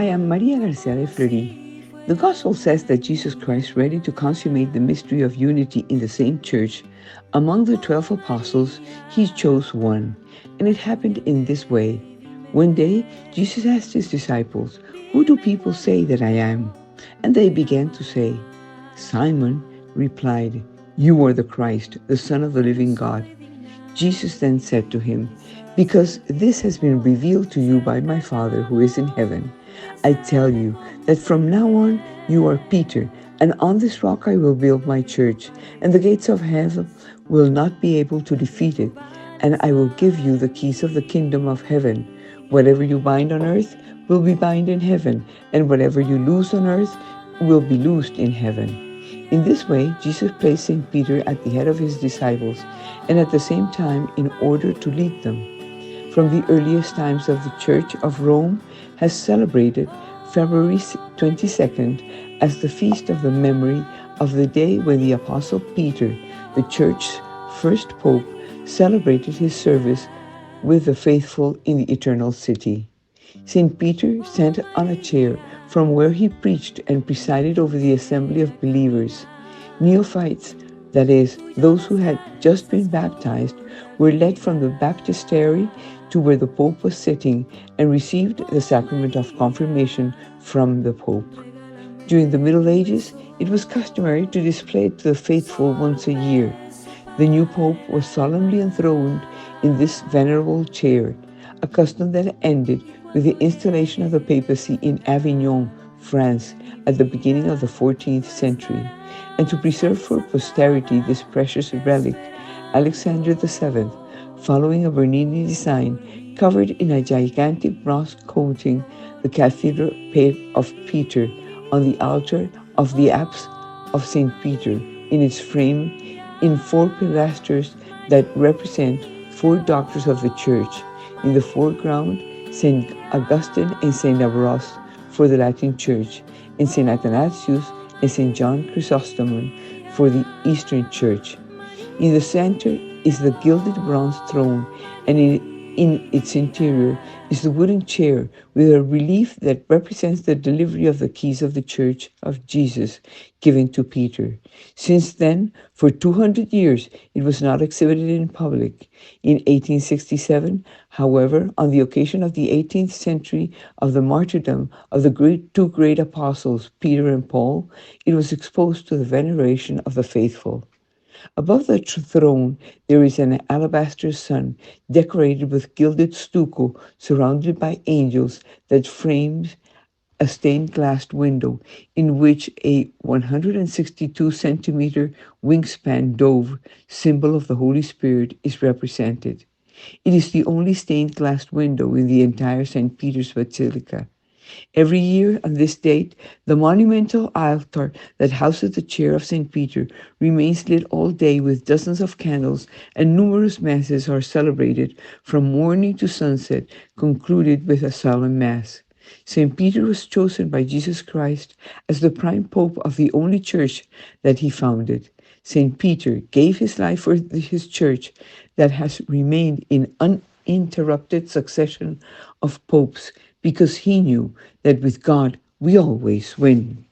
I am Maria Garcia de Fleury. The Gospel says that Jesus Christ, ready to consummate the mystery of unity in the same church, among the 12 apostles, he chose one. And it happened in this way. One day, Jesus asked his disciples, "Who do people say that I am?" And they began to say, Simon replied, "You are the Christ, the Son of the living God." Jesus then said to him, "Because this has been revealed to you by my Father who is in heaven, I tell you that from now on you are Peter, and on this rock I will build my church, and the gates of hell will not be able to defeat it. And I will give you the keys of the kingdom of heaven. Whatever you bind on earth will be bound in heaven, and whatever you loose on earth will be loosed in heaven." In this way, Jesus placed St. Peter at the head of his disciples, and at the same time in order to lead them. From the earliest times of the Church of Rome has celebrated February 22nd as the feast of the memory of the day when the Apostle Peter, the Church's first Pope, celebrated his service with the faithful in the eternal city. St. Peter sat on a chair from where he preached and presided over the assembly of believers. Neophytes, that is, those who had just been baptized, were led from the baptistry to where the Pope was sitting and received the sacrament of confirmation from the Pope. During the Middle Ages, it was customary to display it to the faithful once a year. The new Pope was solemnly enthroned in this venerable chair, a custom that ended with the installation of the papacy in Avignon, France, at the beginning of the 14th century. And to preserve for posterity this precious relic, Alexander VII, following a Bernini design, covered in a gigantic bronze coating the Cathedral of Peter on the altar of the apse of St. Peter in its frame in 4 pilasters that represent 4 doctors of the Church. In the foreground, St. Augustine and St. Ambrose for the Latin Church, and St. Athanasius and St. John Chrysostom for the Eastern Church. In the center is the gilded bronze throne, and in its interior is the wooden chair with a relief that represents the delivery of the keys of the Church of Jesus given to Peter. Since then, for 200 years, it was not exhibited in public. In 1867, however, on the occasion of the 18th century of the martyrdom of the 2 great apostles, Peter and Paul, it was exposed to the veneration of the faithful. Above the throne, there is an alabaster sun decorated with gilded stucco surrounded by angels that frames a stained glass window in which a 162-centimeter wingspan dove, symbol of the Holy Spirit, is represented. It is the only stained glass window in the entire St. Peter's Basilica. Every year on this date, the monumental altar that houses the chair of St. Peter remains lit all day with dozens of candles, and numerous masses are celebrated from morning to sunset, concluded with a solemn mass. St. Peter was chosen by Jesus Christ as the prime pope of the only church that he founded. St. Peter gave his life for his church that has remained in uninterrupted succession of popes, because he knew that with God we always win.